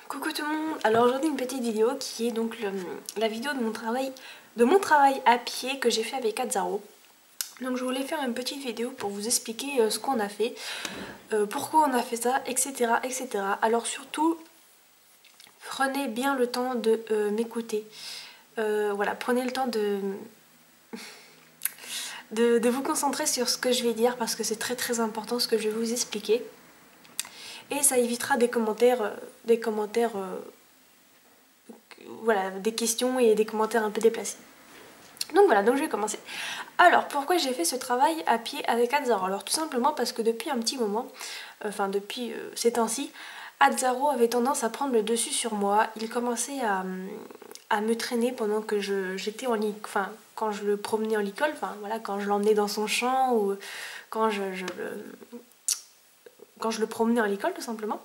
Coucou tout le monde. Alors aujourd'hui une petite vidéo qui est donc la vidéo de mon travail à pied que j'ai fait avec Azzaro. Donc je voulais faire une petite vidéo pour vous expliquer ce qu'on a fait, pourquoi on a fait ça, etc. etc. Alors surtout, prenez bien le temps de m'écouter. Voilà, prenez le temps de vous concentrer sur ce que je vais dire parce que c'est très important ce que je vais vous expliquer. Et ça évitera des commentaires, voilà, des questions et des commentaires un peu déplacés. Donc voilà, donc je vais commencer. Alors, pourquoi j'ai fait ce travail à pied avec Azzaro? Alors tout simplement parce que depuis un petit moment, enfin depuis ces temps-ci, Azzaro avait tendance à prendre le dessus sur moi. Il commençait à me traîner pendant que j'étais en lit, enfin quand je le promenais en l'école, enfin voilà, quand je l'emmenais dans son champ ou quand quand je le promenais en l'école tout simplement.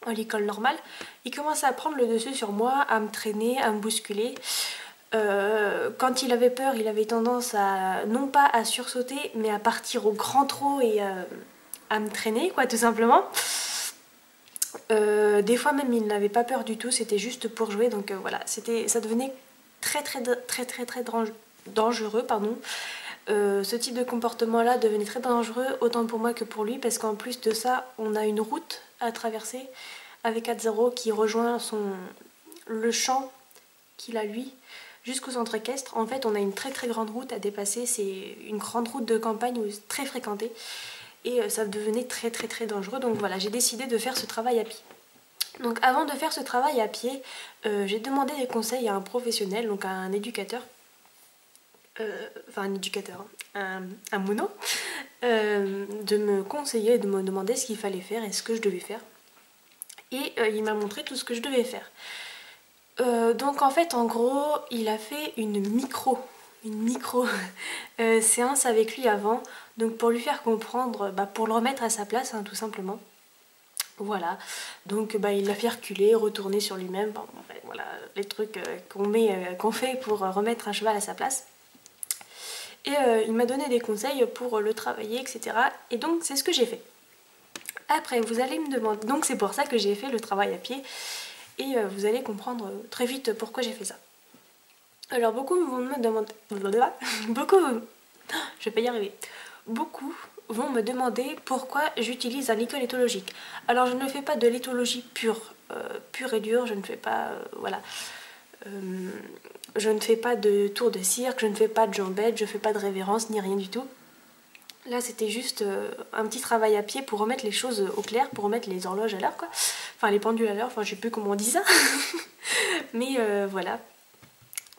À l'école normale, il commençait à prendre le dessus sur moi, à me traîner, à me bousculer. Quand il avait peur, il avait tendance à, non pas à sursauter, mais à partir au grand trot et à me traîner, quoi, tout simplement. Des fois même, il n'avait pas peur du tout, c'était juste pour jouer, donc voilà, ça devenait très dangereux, pardon. Ce type de comportement-là devenait très dangereux, autant pour moi que pour lui, parce qu'en plus de ça, on a une route à traverser avec Azzaro qui rejoint le champ qu'il a lui jusqu'au centre équestre. En fait, on a une très grande route à dépasser, c'est une grande route de campagne très fréquentée et ça devenait très dangereux. Donc voilà, j'ai décidé de faire ce travail à pied. Donc avant de faire ce travail à pied, j'ai demandé des conseils à un professionnel, donc à un éducateur. Enfin un éducateur, un mono, de me conseiller, de me demander ce qu'il fallait faire et ce que je devais faire. Et il m'a montré tout ce que je devais faire. Donc en fait, en gros, il a fait une micro séance avec lui avant, donc pour lui faire comprendre, pour le remettre à sa place, hein, tout simplement. Voilà, donc il l'a fait reculer, retourner sur lui-même, bon, voilà, les trucs qu'on fait pour remettre un cheval à sa place. Et il m'a donné des conseils pour le travailler, etc. Et donc c'est ce que j'ai fait. Après, vous allez me demander, donc c'est pour ça que j'ai fait le travail à pied. Et vous allez comprendre très vite pourquoi j'ai fait ça. Alors beaucoup vont me demander... Je vais pas y arriver. Beaucoup vont me demander pourquoi j'utilise un licol éthologique. Alors je ne fais pas de l'éthologie pure et dure, je ne fais pas... voilà. Je ne fais pas de tour de cirque, je ne fais pas de jambette, je ne fais pas de révérence, ni rien du tout. Là, c'était juste un petit travail à pied pour remettre les choses au clair, pour remettre les horloges à l'heure, quoi. Enfin, les pendules à l'heure, enfin, je sais plus comment on dit ça. Mais voilà.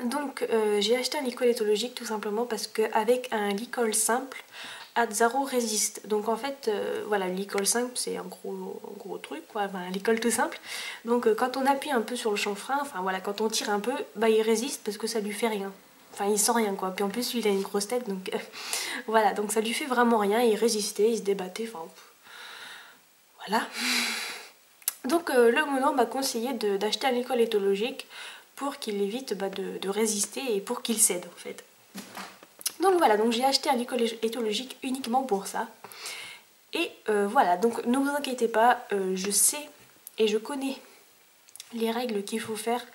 Donc, j'ai acheté un licol éthologique tout simplement parce qu'avec un licol simple, Azzaro résiste. Donc, en fait, voilà, le licol simple, c'est un gros truc, quoi. Enfin, un licol tout simple. Donc, quand on appuie un peu sur le chanfrein, enfin, voilà, quand on tire un peu, il résiste parce que ça lui fait rien. Enfin, il sent rien, quoi. Puis en plus, lui, il a une grosse tête, donc voilà. Donc ça lui fait vraiment rien. Il résistait, il se débattait, enfin, voilà. Donc le mono m'a conseillé d'acheter un licol éthologique pour qu'il évite de résister et pour qu'il cède, en fait. Donc voilà, donc j'ai acheté un licol éthologique uniquement pour ça. Et voilà, donc ne vous inquiétez pas, je sais et je connais les règles qu'il faut faire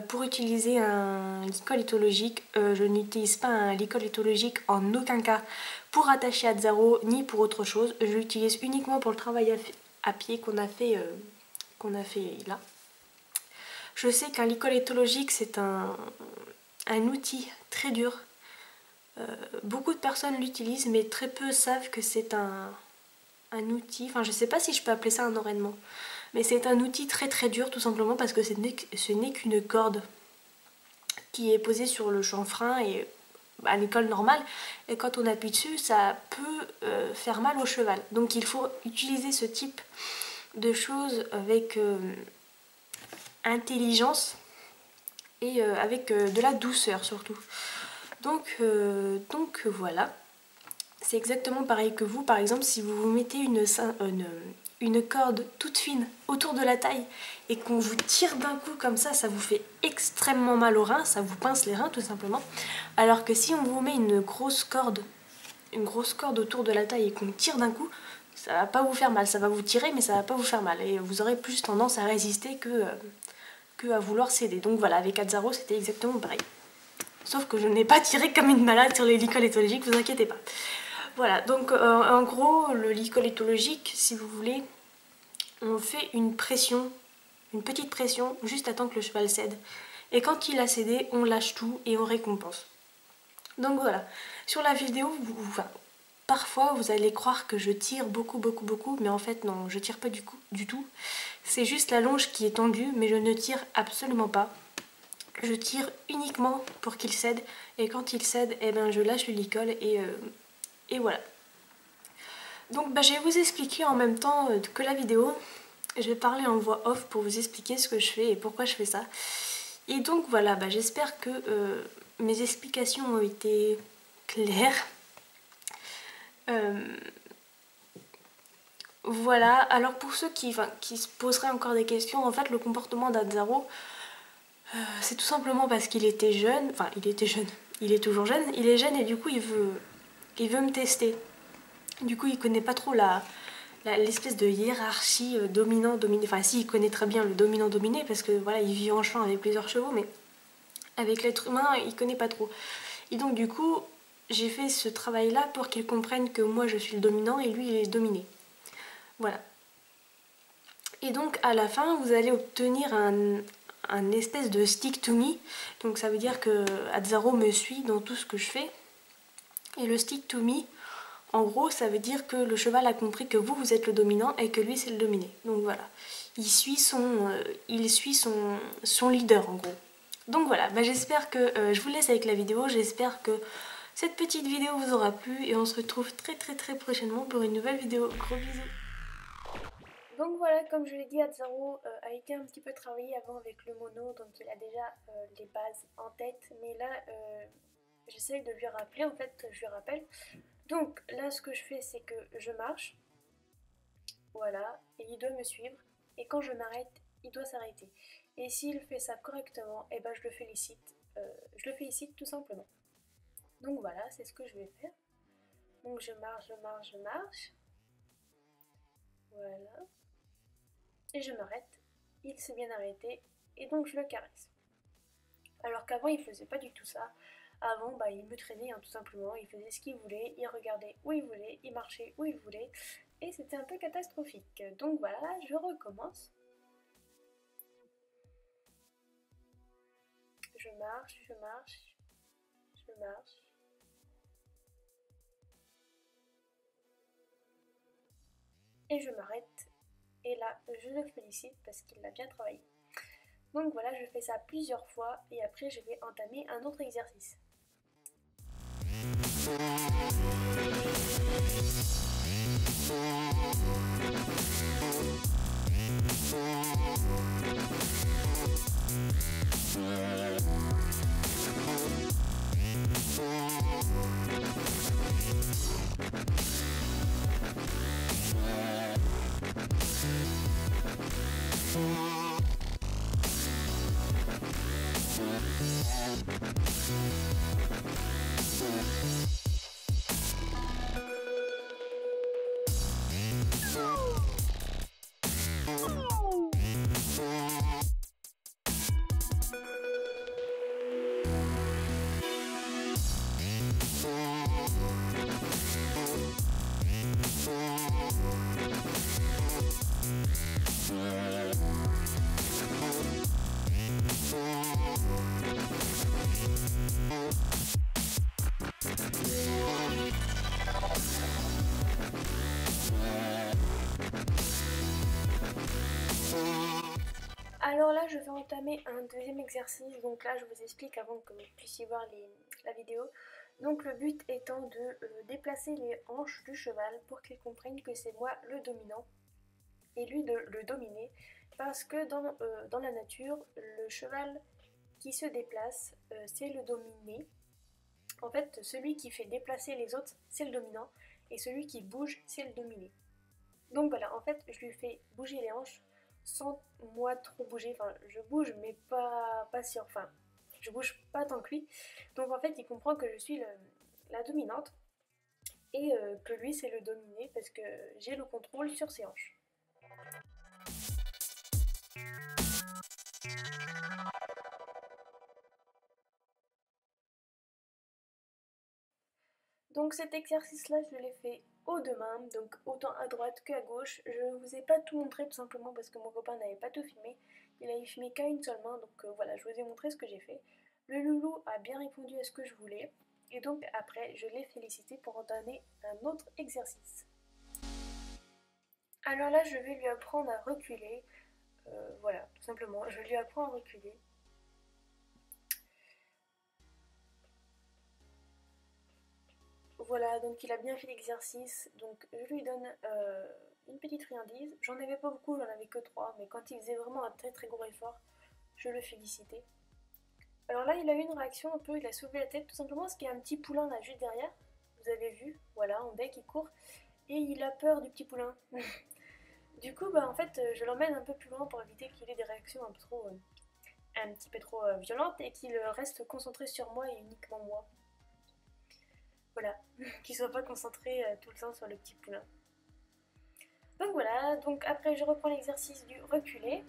pour utiliser un licol éthologique. Je n'utilise pas un licol éthologique en aucun cas pour attacher Azzaro ni pour autre chose. Je l'utilise uniquement pour le travail à pied qu'on a fait là. Je sais qu'un licol éthologique c'est un outil très dur. Beaucoup de personnes l'utilisent mais très peu savent que c'est un outil, enfin je sais pas si je peux appeler ça un enraînement. Mais c'est un outil très dur tout simplement parce que ce n'est qu'une corde qui est posée sur le chanfrein et à l'école normale. Et quand on appuie dessus, ça peut faire mal au cheval. Donc il faut utiliser ce type de choses avec intelligence et avec de la douceur surtout. Donc voilà. C'est exactement pareil que vous. Par exemple, si vous vous mettez une corde toute fine autour de la taille et qu'on vous tire d'un coup comme ça vous fait extrêmement mal aux reins, ça vous pince les reins tout simplement. Alors que si on vous met une grosse corde autour de la taille et qu'on tire d'un coup, Ça va pas vous faire mal, ça va vous tirer mais ça va pas vous faire mal et vous aurez plus tendance à résister que à vouloir céder. Donc voilà, avec Azzaro c'était exactement pareil. Sauf que je n'ai pas tiré comme une malade sur les licols éthologiques, vous inquiétez pas. Voilà, donc en gros, le licol éthologique, si vous voulez, on fait une pression, une petite pression, juste à temps que le cheval cède. Et quand il a cédé, on lâche tout et on récompense. Donc voilà, sur la vidéo, parfois vous allez croire que je tire beaucoup, mais en fait non, je tire pas du tout. C'est juste la longe qui est tendue, mais je ne tire absolument pas. Je tire uniquement pour qu'il cède, et quand il cède, eh ben, je lâche le licol et voilà. Donc je vais vous expliquer en même temps que la vidéo. Je vais parler en voix off pour vous expliquer ce que je fais et pourquoi je fais ça. Et donc voilà, j'espère que mes explications ont été claires. Voilà, alors pour ceux qui se poseraient encore des questions, en fait le comportement d'Azzaro, c'est tout simplement parce qu'il était jeune, il est toujours jeune, il est jeune et du coup il veut me tester. Du coup il connaît pas trop l'espèce de hiérarchie dominant-dominé, enfin si il connaît très bien le dominant-dominé parce que voilà il vit en champ avec plusieurs chevaux, mais avec l'être humain il connaît pas trop. Et donc du coup j'ai fait ce travail là pour qu'il comprenne que moi je suis le dominant et lui il est dominé. Voilà. Et donc à la fin vous allez obtenir un espèce de stick to me, donc ça veut dire que Azzaro me suit dans tout ce que je fais. Et le stick to me, en gros, ça veut dire que le cheval a compris que vous êtes le dominant et que lui c'est le dominé. Donc voilà, il suit son leader en gros. Donc voilà, j'espère que je vous laisse avec la vidéo, j'espère que cette petite vidéo vous aura plu et on se retrouve très prochainement pour une nouvelle vidéo. Gros bisous. Donc voilà, comme je l'ai dit, Azzaro a été un petit peu travaillé avant avec le mono, donc il a déjà les bases en tête, mais là j'essaye de lui rappeler, en fait je lui rappelle. Donc là ce que je fais c'est que je marche, voilà, et il doit me suivre, et quand je m'arrête, il doit s'arrêter. Et s'il fait ça correctement, et je le félicite tout simplement. Donc voilà, c'est ce que je vais faire. Donc je marche, voilà. Et je m'arrête, il s'est bien arrêté et donc je le caresse. Alors qu'avant il faisait pas du tout ça. Avant il me traînait tout simplement, il faisait ce qu'il voulait, il regardait où il voulait, il marchait où il voulait et c'était un peu catastrophique. Donc voilà, je recommence. Je marche, et je m'arrête. Et là, je le félicite parce qu'il l'a bien travaillé. Donc voilà, je fais ça plusieurs fois et après je vais entamer un autre exercice. Alors là, je vais entamer un deuxième exercice. Donc là, je vous explique avant que vous puissiez voir la vidéo. Donc le but étant de déplacer les hanches du cheval pour qu'il comprenne que c'est moi le dominant et lui de le dominer. Parce que dans la nature, le cheval qui se déplace, c'est le dominé. En fait, celui qui fait déplacer les autres, c'est le dominant. Et celui qui bouge, c'est le dominé. Donc voilà, en fait, je lui fais bouger les hanches sans moi trop bouger. Enfin, je bouge, mais pas si... Enfin, je bouge pas tant que lui. Donc en fait, il comprend que je suis la dominante. et que lui c'est le dominé parce que j'ai le contrôle sur ses hanches. Donc cet exercice-là, je l'ai fait aux deux mains, donc autant à droite qu'à gauche. Je ne vous ai pas tout montré tout simplement parce que mon copain n'avait pas tout filmé. Il avait filmé qu'à une seule main, donc voilà, je vous ai montré ce que j'ai fait. Le loulou a bien répondu à ce que je voulais. Et donc après, je l'ai félicité pour en donner un autre exercice. Alors là, je vais lui apprendre à reculer. Voilà, tout simplement, je lui apprends à reculer. Voilà, donc il a bien fait l'exercice, donc je lui donne une petite friandise. J'en avais pas beaucoup, j'en avais que 3, mais quand il faisait vraiment un très très gros effort, je le félicitais. Alors là, il a eu une réaction un peu, il a soulevé la tête tout simplement parce qu'il y a un petit poulain là juste derrière. Vous avez vu, voilà, en bec, il court, et il a peur du petit poulain. Du coup, bah en fait, je l'emmène un peu plus loin pour éviter qu'il ait des réactions un petit peu trop violentes et qu'il reste concentré sur moi et uniquement moi. Voilà, qu'il soit pas concentré tout le temps sur le petit poulain. Donc voilà, donc après je reprends l'exercice du reculer.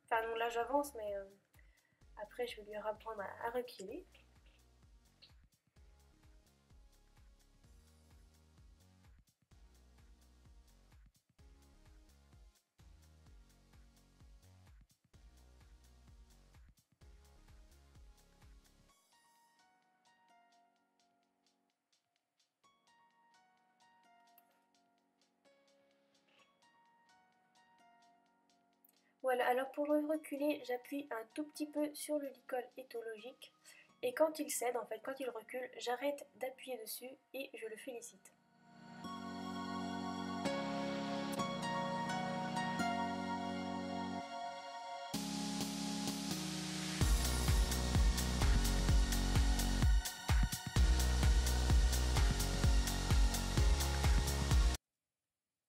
Enfin non, là j'avance, mais après je vais lui apprendre à reculer. Voilà, alors pour le reculer, j'appuie un tout petit peu sur le licol éthologique. Et quand il cède, en fait, quand il recule, j'arrête d'appuyer dessus et je le félicite.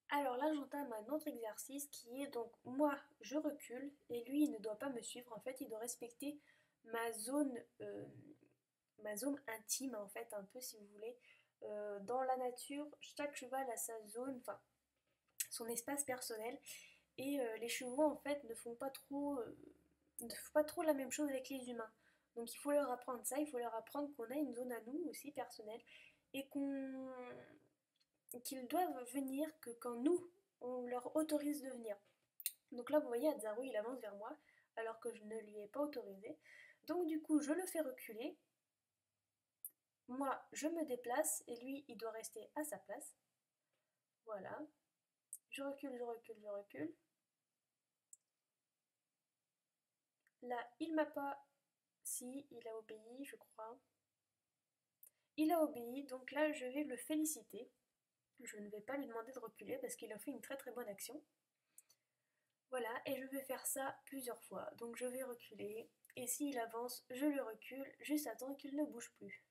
Alors là, j'entame un autre exercice qui est donc moi, je recule et lui, il ne doit pas me suivre. En fait, il doit respecter ma zone, euh, ma zone intime, en fait, un peu si vous voulez. Dans la nature, chaque cheval a sa zone, enfin son espace personnel. Et les chevaux, en fait, ne font pas trop la même chose avec les humains. Donc il faut leur apprendre ça, il faut leur apprendre qu'on a une zone à nous aussi personnelle et qu'ils doivent venir que quand nous, on leur autorise de venir. Donc là, vous voyez, Adzaru, il avance vers moi alors que je ne lui ai pas autorisé. Donc du coup, je le fais reculer. Moi, je me déplace et lui, il doit rester à sa place. Voilà. Je recule, je recule, je recule. Là, il m'a pas... Si, il a obéi, je crois. Il a obéi, donc là, je vais le féliciter. Je ne vais pas lui demander de reculer parce qu'il a fait une très très bonne action. Voilà, et je vais faire ça plusieurs fois. Donc je vais reculer, et s'il avance, je le recule, juste à temps qu'il ne bouge plus.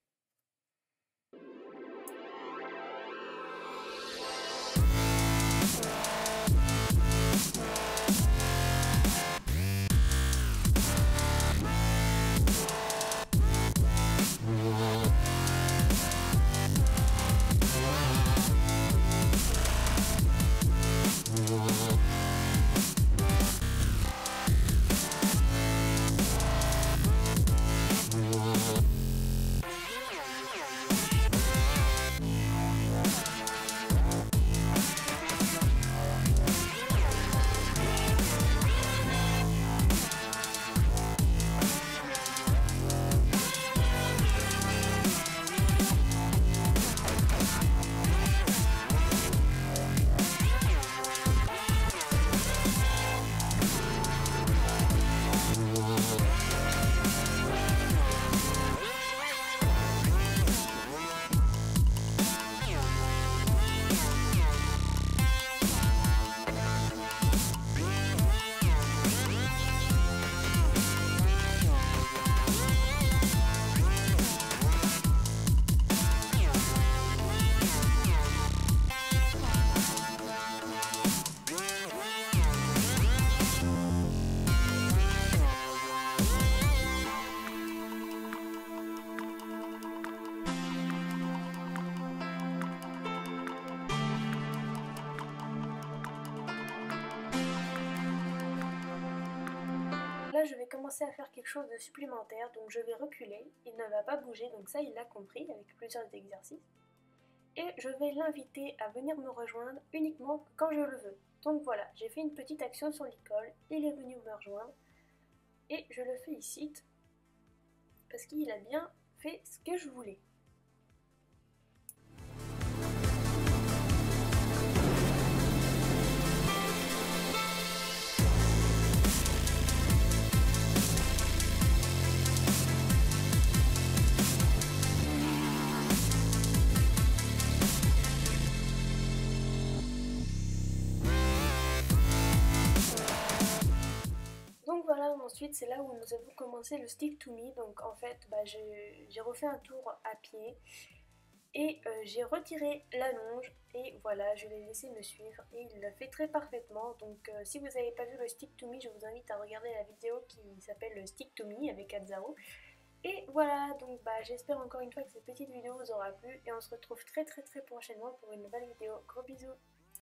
commencer à faire quelque chose de supplémentaire, donc je vais reculer, il ne va pas bouger, donc ça il l'a compris avec plusieurs exercices. Et je vais l'inviter à venir me rejoindre uniquement quand je le veux. Donc voilà, j'ai fait une petite action sur l'icône, il est venu me rejoindre, et je le félicite, parce qu'il a bien fait ce que je voulais. Donc voilà, ensuite c'est là où nous avons commencé le stick to me. Donc en fait, j'ai refait un tour à pied et j'ai retiré la longe et voilà, je l'ai laissé me suivre et il l'a fait très parfaitement. Donc si vous n'avez pas vu le stick to me, je vous invite à regarder la vidéo qui s'appelle le stick to me avec Azzaro. Et voilà, donc j'espère encore une fois que cette petite vidéo vous aura plu et on se retrouve très prochainement pour une nouvelle vidéo. Gros bisous!